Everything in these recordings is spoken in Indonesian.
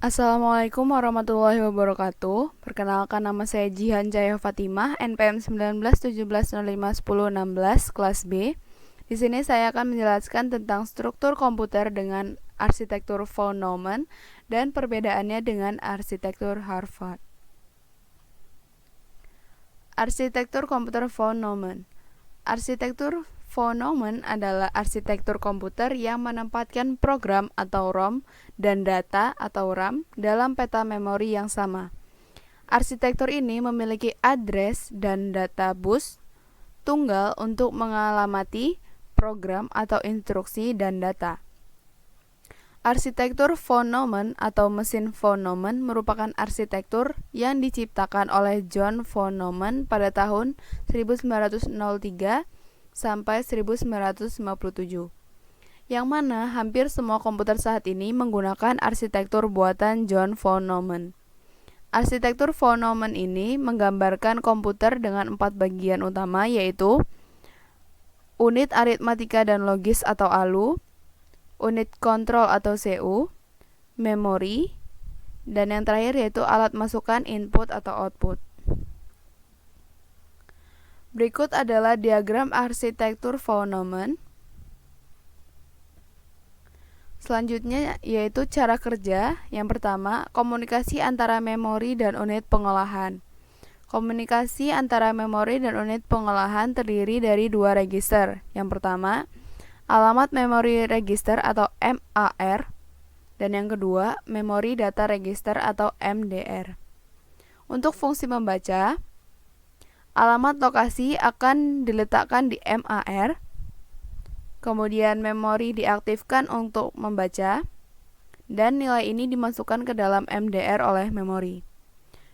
Assalamualaikum warahmatullahi wabarakatuh. Perkenalkan, nama saya Jihan Jaya Fatimah, NPM 1917051016 kelas B. Di sini saya akan menjelaskan tentang struktur komputer dengan arsitektur von Neumann dan perbedaannya dengan arsitektur Harvard. Arsitektur komputer von Neumann. Arsitektur von Neumann adalah arsitektur komputer yang menempatkan program atau ROM dan data atau RAM dalam peta memori yang sama. Arsitektur ini memiliki address dan data bus tunggal untuk mengalamati program atau instruksi dan data. Arsitektur von Neumann atau mesin von Neumann merupakan arsitektur yang diciptakan oleh John von Neumann pada tahun 1903 sampai 1957, yang mana hampir semua komputer saat ini menggunakan arsitektur buatan John von Neumann. Arsitektur von Neumann ini menggambarkan komputer dengan 4 bagian utama, yaitu unit aritmatika dan logis atau ALU, unit kontrol atau CU, memori, dan yang terakhir yaitu alat masukan input atau output. Berikut adalah diagram arsitektur von Neumann. Selanjutnya yaitu cara kerja. Yang pertama, komunikasi antara memori dan unit pengolahan. Komunikasi antara memori dan unit pengolahan terdiri dari 2 register. Yang pertama, alamat memori register atau MAR, dan yang kedua, memori data register atau MDR. Untuk fungsi membaca, alamat lokasi akan diletakkan di MAR, kemudian memori diaktifkan untuk membaca, dan nilai ini dimasukkan ke dalam MDR oleh memori.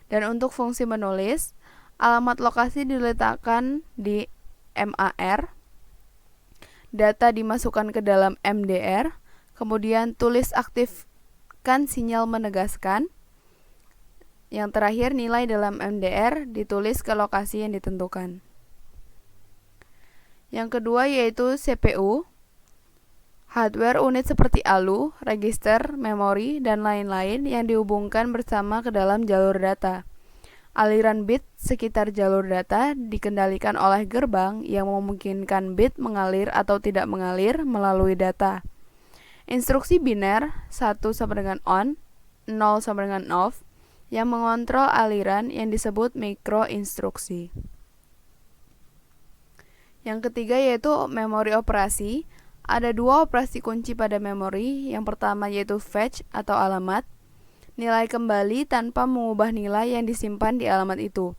Dan untuk fungsi menulis, alamat lokasi diletakkan di MAR, data dimasukkan ke dalam MDR, kemudian tulis aktifkan sinyal menegaskan. Yang terakhir, nilai dalam MDR ditulis ke lokasi yang ditentukan. Yang kedua yaitu CPU. Hardware unit seperti ALU, register, memori, dan lain-lain yang dihubungkan bersama ke dalam jalur data. Aliran bit sekitar jalur data dikendalikan oleh gerbang yang memungkinkan bit mengalir atau tidak mengalir melalui data. Instruksi biner 1 sama dengan on, 0 sama dengan off, yang mengontrol aliran yang disebut mikroinstruksi. Yang ketiga yaitu memori operasi. Ada 2 operasi kunci pada memori. Yang pertama yaitu fetch atau alamat, nilai kembali tanpa mengubah nilai yang disimpan di alamat itu.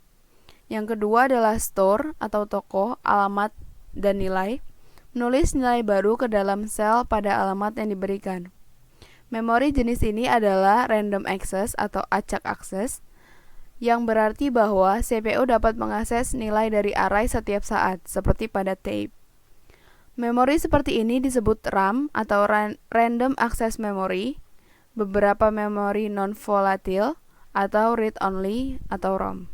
Yang kedua adalah store atau toko, alamat, dan nilai, menulis nilai baru ke dalam sel pada alamat yang diberikan. Memori jenis ini adalah random access atau acak akses, yang berarti bahwa CPU dapat mengakses nilai dari array setiap saat, seperti pada tape. Memori seperti ini disebut RAM atau random access memory, beberapa memori non-volatil, atau read-only atau ROM.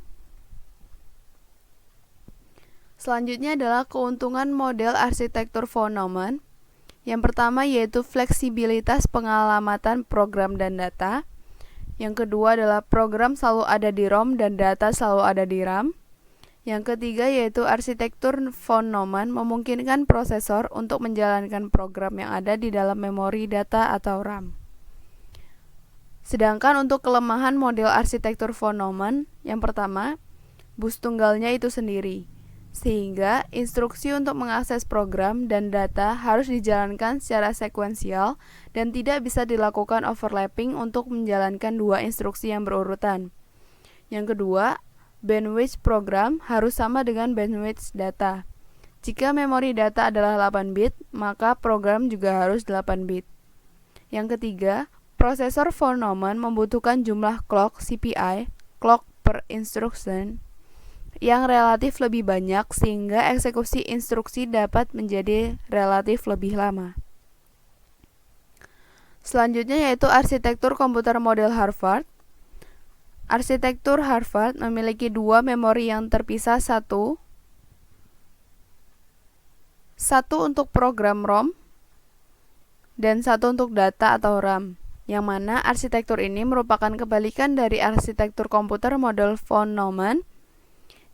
Selanjutnya adalah keuntungan model arsitektur von Neumann. Yang pertama yaitu fleksibilitas pengalamatan program dan data. Yang kedua adalah program selalu ada di ROM dan data selalu ada di RAM. Yang ketiga yaitu arsitektur von Neumann memungkinkan prosesor untuk menjalankan program yang ada di dalam memori data atau RAM. Sedangkan untuk kelemahan model arsitektur von Neumann, yang pertama, bus tunggalnya itu sendiri, sehingga instruksi untuk mengakses program dan data harus dijalankan secara sekuensial dan tidak bisa dilakukan overlapping untuk menjalankan 2 instruksi yang berurutan. Yang kedua, bandwidth program harus sama dengan bandwidth data. Jika memori data adalah 8 bit, maka program juga harus 8 bit. Yang ketiga, prosesor von Neumann membutuhkan jumlah clock CPI, clock per instruction, yang relatif lebih banyak sehingga eksekusi instruksi dapat menjadi relatif lebih lama. Selanjutnya yaitu arsitektur komputer model Harvard. Arsitektur Harvard memiliki 2 memori yang terpisah, satu untuk program ROM dan satu untuk data atau RAM. yang mana arsitektur ini merupakan kebalikan dari arsitektur komputer model von Neumann.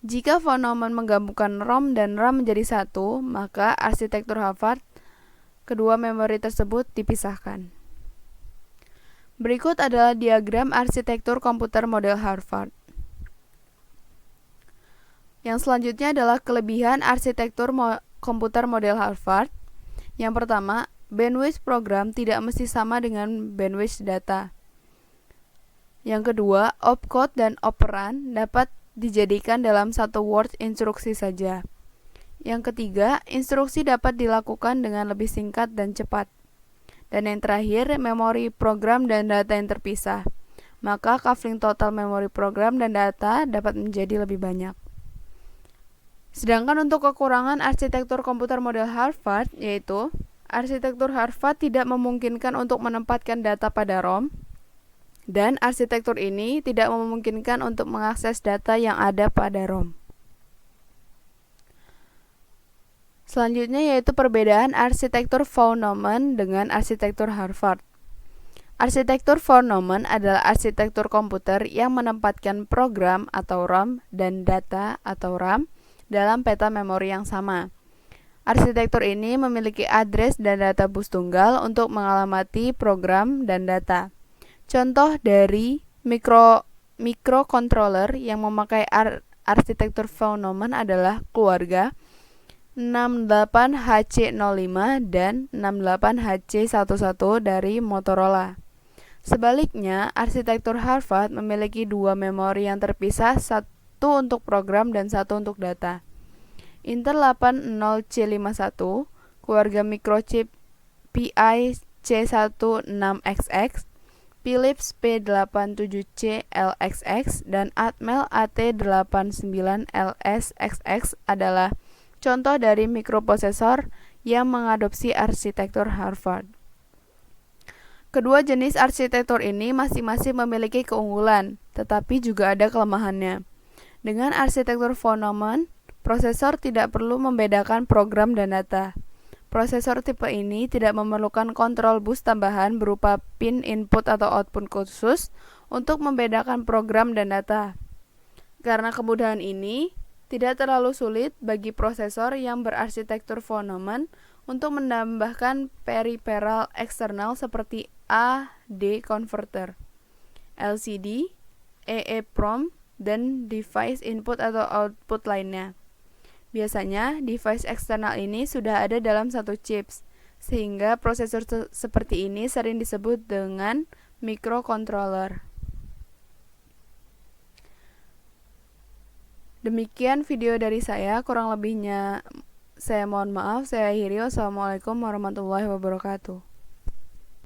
Jika von Neumann menggabungkan ROM dan RAM menjadi satu, maka arsitektur Harvard, kedua memori tersebut dipisahkan. Berikut adalah diagram arsitektur komputer model Harvard. Yang selanjutnya adalah kelebihan arsitektur komputer model Harvard. Yang pertama, bandwidth program tidak mesti sama dengan bandwidth data. Yang kedua, opcode dan operand dapat dijadikan dalam satu word instruksi saja. Yang ketiga, instruksi dapat dilakukan dengan lebih singkat dan cepat. Dan yang terakhir, memori program dan data yang terpisah. Maka coupling total memori program dan data dapat menjadi lebih banyak. Sedangkan untuk kekurangan arsitektur komputer model Harvard, yaitu arsitektur Harvard tidak memungkinkan untuk menempatkan data pada ROM, dan arsitektur ini tidak memungkinkan untuk mengakses data yang ada pada ROM. Selanjutnya yaitu perbedaan arsitektur von Neumann dengan arsitektur Harvard. Arsitektur von Neumann adalah arsitektur komputer yang menempatkan program atau ROM dan data atau RAM dalam peta memori yang sama. Arsitektur ini memiliki address dan data bus tunggal untuk mengalamati program dan data. Contoh dari microcontroller yang memakai arsitektur von Neumann adalah keluarga 68HC05 dan 68HC11 dari Motorola. Sebaliknya, arsitektur Harvard memiliki dua memori yang terpisah, satu untuk program dan satu untuk data. Intel 80C51, keluarga microchip PI C16XX, Philips P87C LXX, dan Atmel AT89LSXX adalah contoh dari mikroprosesor yang mengadopsi arsitektur Harvard. Kedua jenis arsitektur ini masing-masing memiliki keunggulan, tetapi juga ada kelemahannya. Dengan arsitektur von Neumann, prosesor tidak perlu membedakan program dan data. Prosesor tipe ini tidak memerlukan kontrol bus tambahan berupa pin input atau output khusus untuk membedakan program dan data. Karena kemudahan ini, tidak terlalu sulit bagi prosesor yang berarsitektur von Neumann untuk menambahkan peripheral eksternal seperti AD converter, LCD, EEPROM, dan device input atau output lainnya. Biasanya, device eksternal ini sudah ada dalam satu chips, sehingga prosesor seperti ini sering disebut dengan microcontroller. Demikian video dari saya, kurang lebihnya saya mohon maaf. Saya akhiri. Wassalamualaikum warahmatullahi wabarakatuh.